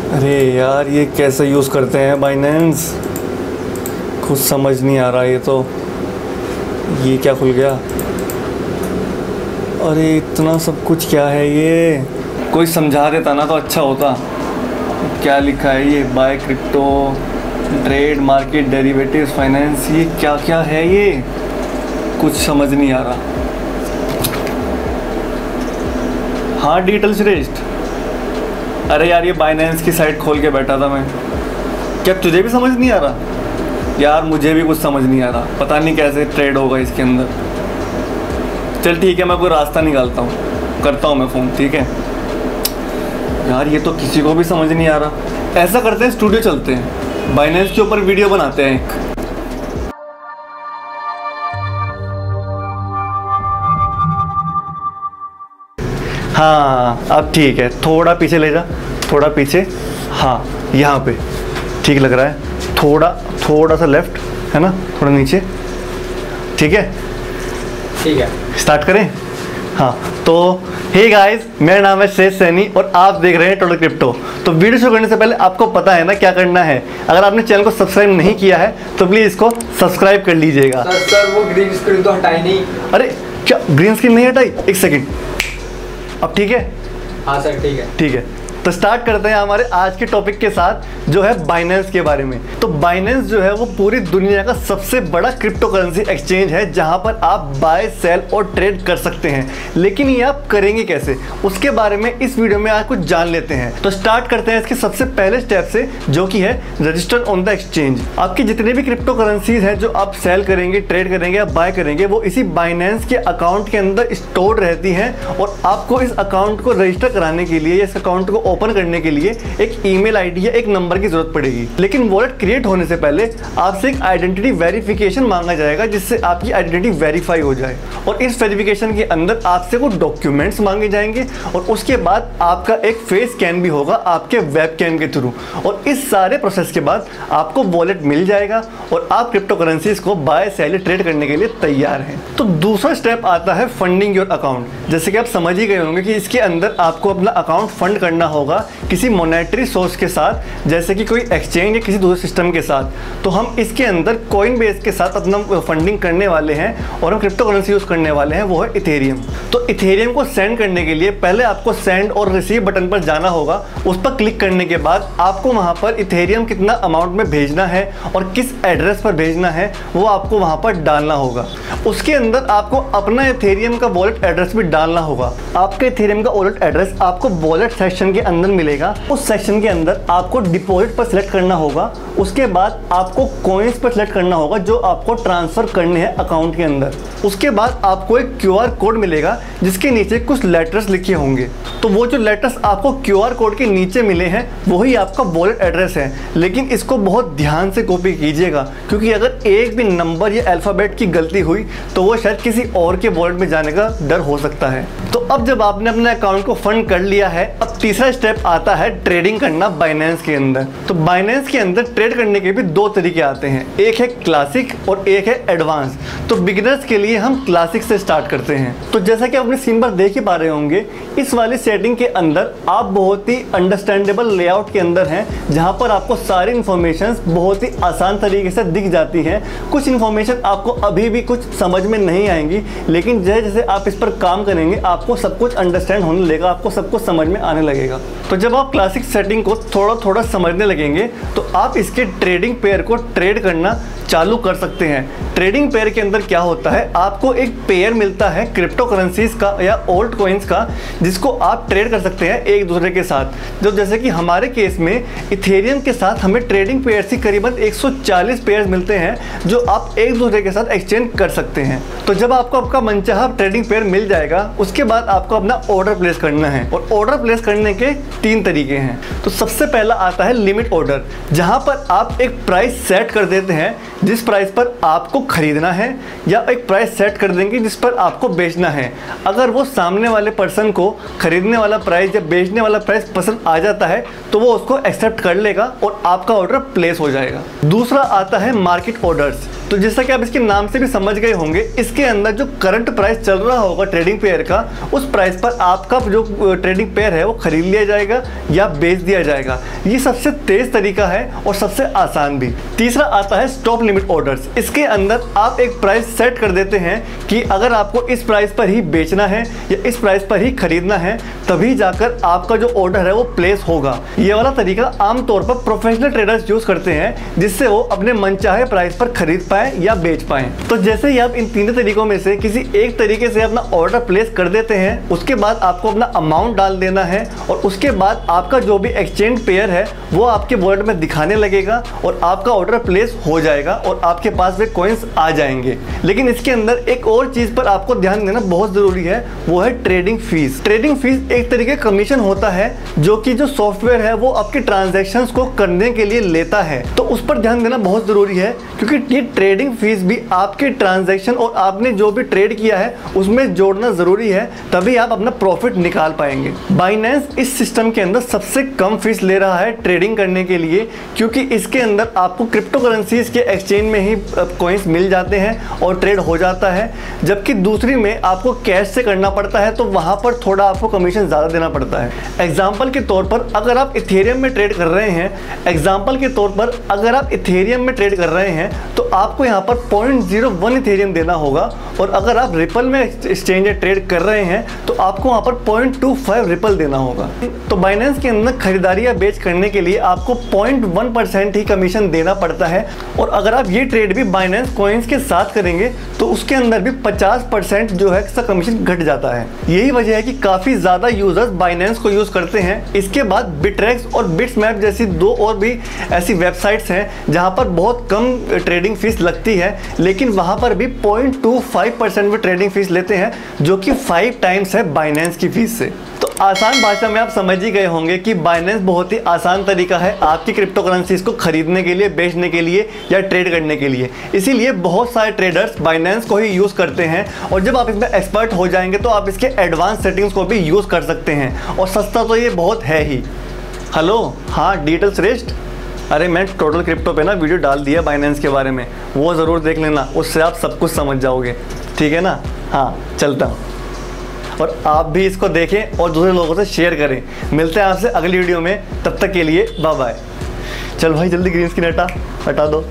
अरे यार ये कैसे यूज़ करते हैं बाइनेंस, कुछ समझ नहीं आ रहा। ये क्या खुल गया? अरे इतना सब कुछ क्या है ये? कोई समझा देता ना तो अच्छा होता। क्या लिखा है ये? Buy crypto, trade, market, derivatives, finance, ये क्या क्या है ये? कुछ समझ नहीं आ रहा। हाँ डिजिटल श्रेष्ठ, अरे यार ये बाइनेंस की साइट खोल के बैठा था मैं। क्या तुझे भी समझ नहीं आ रहा? यार मुझे भी कुछ समझ नहीं आ रहा, पता नहीं कैसे ट्रेड होगा इसके अंदर। चल ठीक है, मैं कोई रास्ता निकालता हूँ, करता हूँ मैं फ़ोन, ठीक है। यार ये तो किसी को भी समझ नहीं आ रहा। ऐसा करते हैं, स्टूडियो चलते हैं, बाइनेंस के ऊपर वीडियो बनाते हैं एक। हाँ अब ठीक है, थोड़ा पीछे ले जा, थोड़ा पीछे। हाँ यहाँ पे ठीक लग रहा है। थोड़ा सा लेफ्ट है ना, थोड़ा नीचे। ठीक है ठीक है, स्टार्ट करें। हाँ तो हे गाइस, मेरा नाम है श्रेष्ठ सैनी और आप देख रहे हैं टोटल क्रिप्टो। तो वीडियो शुरू करने से पहले आपको पता है ना क्या करना है। अगर आपने चैनल को सब्सक्राइब नहीं किया है तो प्लीज़ इसको सब्सक्राइब कर लीजिएगा। सर वो ग्रीन स्क्रीन तो हटाई नहीं। अरे क्या ग्रीन स्क्रीन नहीं हटाई? एक सेकेंड, अब ठीक है? हाँ सर ठीक है। ठीक है, तो स्टार्ट करते हैं हमारे आज के टॉपिक के साथ जो है बाइनेंस के बारे में। तो बाइनेंस जो है वो पूरी दुनिया का सबसे बड़ा क्रिप्टो करेंसी एक्सचेंज है जहां पर आप बाय, सेल और ट्रेड कर सकते हैं। लेकिन ये आप करेंगे कैसे, उसके बारे में इस वीडियो में आज कुछ जान लेते हैं। तो स्टार्ट करते हैं इसके सबसे पहले स्टेप से, जो कि है रजिस्टर ऑन द एक्सचेंज। आपकी जितने भी क्रिप्टो करेंसीज हैं जो आप सेल करेंगे, ट्रेड करेंगे या बाय करेंगे, वो इसी बाइनेंस के अकाउंट के अंदर स्टोर रहती हैं और आपको इस अकाउंट को रजिस्टर कराने के लिए, इस अकाउंट को ओपन करने के लिए एक ईमेल आईडी या एक नंबर की जरूरत पड़ेगी। लेकिन वॉलेट क्रिएट होने से पहले आपसे एक आइडेंटिटी वेरिफिकेशन मांगा जाएगा जिससे आपकी आइडेंटिटी वेरीफाई हो जाए। और इस वेरिफिकेशन के अंदर आपसे वो डॉक्यूमेंट्स मांगे जाएंगे और उसके बाद आपका एक फेस स्कैन भी होगा आपके वेब कैम के थ्रू। और इस सारे प्रोसेस के बाद आपको वॉलेट मिल जाएगा और आप क्रिप्टो करेंसीज को बाय, सेल, ट्रेड करने के लिए तैयार हैं। तो दूसरा स्टेप आता है फंडिंग योर अकाउंट। जैसे कि आप समझ ही गए होंगे कि इसके अंदर आपको अपना अकाउंट फंड करना होगा किसी मॉनेटरी सोर्स के साथ, जैसे कि कोई एक्सचेंज या किसी दूसरे सिस्टम के साथ। तो हम इसके अंदर कॉइनबेस के साथ अपना फंडिंग करने वाले हैं और हम क्रिप्टो करेंसी यूज करने वाले हैं, वो है इथेरियम। तो इथेरियम को सेंड करने के लिए पहले आपको सेंड और रिसीव बटन पर जाना होगा। उस पर क्लिक करने के बाद आपको वहां पर इथेरियम कितना अमाउंट में भेजना है और किस एड्रेस पर भेजना है वो आपको वहां पर डालना होगा। उसके अंदर आपको अपना इथेरियम का वॉलेट एड्रेस भी डालना होगा। आपका इथेरियम का वॉलेट एड्रेस आपको वॉलेट सेक्शन के अंदर मिलेगा। उस सेक्शन के अंदर आपको डिपॉजिट पर सिलेक्ट करना होगा। उसके बाद आपको कॉइन्स पर सिलेक्ट करना होगा जो आपको ट्रांसफर करने हैं अकाउंट के अंदर। उसके बाद आपको एक क्यूआर कोड मिलेगा जिसके नीचे कुछ लेटर्स लिखे होंगे। तो वो जो लेटर्स आपको क्यूआर कोड के नीचे मिले हैं वही आपका वॉलेट एड्रेस है। लेकिन इसको बहुत ध्यान से कॉपी कीजिएगा, क्योंकि अगर एक भी नंबर या अल्फाबेट की गलती हुई तो वो शायद किसी और के वॉलेट में जाने का डर हो सकता है। तो अब जब आपने अपने अकाउंट को फंड कर लिया है, अब तीसरा स्टेप आता है ट्रेडिंग करना बाइनेंस के अंदर। तो बाइनेंस के अंदर ट्रेड करने के भी दो तरीके आते हैं, एक है क्लासिक और एक है एडवांस। तो बिगिनर्स के लिए हम क्लासिक से स्टार्ट करते हैं। तो जैसा कि आप अपने स्क्रीन पर देख ही पा रहे होंगे, इस वाली सेटिंग के अंदर आप बहुत ही अंडरस्टैंडेबल लेआउट के अंदर हैं, जहां पर आपको सारी इंफॉर्मेशन बहुत ही आसान तरीके से दिख जाती हैं। कुछ इंफॉर्मेशन आपको अभी भी कुछ समझ में नहीं आएंगी, लेकिन जैसे जैसे आप इस पर काम करेंगे आपको सब कुछ अंडरस्टैंड होने लगेगा, आपको सब कुछ समझ में आने लगेगा। तो जब आप क्लासिक सेटिंग को थोड़ा थोड़ा समझने लगेंगे तो आप इसके ट्रेडिंग पेयर को ट्रेड करना चालू कर सकते हैं। ट्रेडिंग पेयर के अंदर क्या होता है, आपको एक पेयर मिलता है क्रिप्टो करेंसीज का या ओल्ड कॉइन्स का, जिसको आप ट्रेड कर सकते हैं एक दूसरे के साथ। जो जैसे कि हमारे केस में इथेरियम के साथ हमें ट्रेडिंग पेयर्स ही करीबन 140 पेयर्स मिलते हैं जो आप एक दूसरे के साथ एक्सचेंज कर सकते हैं। तो जब आपको आपका मनचाहा ट्रेडिंग पेयर मिल जाएगा, उसके बाद आपको अपना ऑर्डर प्लेस करना है। और ऑर्डर प्लेस करने के 3 तरीके हैं। तो सबसे पहला आता है लिमिट ऑर्डर, जहां पर आप एक प्राइस सेट कर देते हैं जिस प्राइस पर आपको खरीदना है, या एक प्राइस सेट कर देंगे जिस पर आपको बेचना है। अगर वो सामने वाले पर्सन को खरीदने वाला प्राइस या बेचने वाला प्राइस पसंद आ जाता है तो वो उसको एक्सेप्ट कर लेगा और आपका ऑर्डर प्लेस हो जाएगा। दूसरा आता है मार्केट ऑर्डर्स। तो जैसा कि आप इसके नाम से भी समझ गए होंगे, इसके अंदर जो करंट प्राइस चल रहा होगा ट्रेडिंग पेयर का, उस प्राइस पर आपका जो ट्रेडिंग पेयर है वो खरीद लिया जाएगा या बेच दिया जाएगा। ये सबसे तेज तरीका है और सबसे आसान भी। तीसरा आता है स्टॉप लिमिट ऑर्डर्स। इसके अंदर आप एक प्राइस सेट कर देते हैं कि अगर आपको इस प्राइस पर ही बेचना है या इस प्राइस पर ही खरीदना है, तभी जाकर आपका जो ऑर्डर है वो प्लेस होगा। ये वाला तरीका आमतौर पर प्रोफेशनल ट्रेडर्स यूज करते हैं, जिससे वो अपने मनचाहे प्राइस पर खरीद पाए या बेच पाए। तो जैसे ही आप इन तीनों तरीकों में से किसी एक तरीके से अपना ऑर्डर प्लेस कर देते हैं, उसके बाद आपको अपना अमाउंट डाल देना है और उसके बाद आपका जो भी एक्सचेंज पेयर है वो आपके वॉलेट में दिखाने लगेगा और आपका ऑर्डर प्लेस हो जाएगा और आपके पास वे कॉइन्स आ जाएंगे। लेकिन इसके अंदर एक और चीज पर आपको ध्यान देना बहुत जरूरी है, वो है ट्रेडिंग फीस। ट्रेडिंग फीस एक तरीके का कमीशन होता है जो कि जो सॉफ्टवेयर है वो आपके ट्रांजैक्शंस को करने के लिए लेता है। तो उस पर ध्यान देना बहुत जरूरी है, क्योंकि ये ट्रेडिंग फीस भी आपके ट्रांजैक्शन और आपने जो भी ट्रेड किया है उसमें जोड़ना जरूरी है, तभी आप अपना प्रॉफिट निकाल पाएंगे। बाइनेंस इस सिस्टम के अंदर सबसे कम फीस ले रहा है ट्रेडिंग करने के लिए, क्योंकि इसके अंदर आपको क्रिप्टो करेंसीज के एक्सचेंज में ही कॉइन्स मिल जाते हैं और ट्रेड हो जाता है, जबकि दूसरी में आपको कैश से करना पड़ता है, तो वहां पर थोड़ा आपको कमीशन ज़्यादा देना पड़ता है। एग्जाम्पल के तौर पर अगर आप इथेरियम में ट्रेड कर रहे हैं, तो आपको यहाँ पर 0.01 इथेरियम देना होगा, और अगर आप रिपल में एक्सचेंज ट्रेड कर रहे हैं तो आपको वहाँ पर 0.25 रिपल देना होगा। तो बाइनेंस के अंदर खरीदारी या बेच करने के लिए आपको 0.1% ही कमीशन देना पड़ता है, और अगर आप ये ट्रेड भी बाइनेंस कॉइन्स के साथ करेंगे तो उसके अंदर भी 50% जो है इसका कमीशन घट जाता है। यही वजह है कि काफ़ी ज़्यादा यूजर्स बाइनेंस को यूज़ करते हैं। इसके बाद बिटरेक्स और बिट्समैप जैसी दो और भी ऐसी वेबसाइट्स हैं जहाँ पर बहुत कम ट्रेडिंग फीस लगती है, लेकिन वहाँ पर भी 0.25% में ट्रेडिंग फीस लेते हैं, जो कि 5 टाइम्स है बाइनेंस की फीस से। तो आसान भाषा में आप समझ ही गए होंगे कि बाइनेंस बहुत ही आसान तरीका है आपकी क्रिप्टो करेंसीज को खरीदने के लिए, बेचने के लिए या ट्रेड करने के लिए। इसीलिए बहुत सारे ट्रेडर्स बाइनेंस को ही यूज़ करते हैं, और जब आप इसमें एक्सपर्ट हो जाएंगे तो आप इसके एडवांस सेटिंग्स को भी यूज़ कर सकते हैं, और सस्ता तो ये बहुत है ही। हेलो, हाँ डिजिटल श्रेष्ठ, अरे मैं टोटल क्रिप्टो पे ना वीडियो डाल दिया बाइनेंस के बारे में, वो ज़रूर देख लेना, उससे आप सब कुछ समझ जाओगे, ठीक है ना। हाँ चलता हूँ, और आप भी इसको देखें और दूसरे लोगों से शेयर करें। मिलते हैं आपसे अगली वीडियो में, तब तक के लिए बाय बाय। चल भाई जल्दी ग्रीन स्क्रीन हटा दो।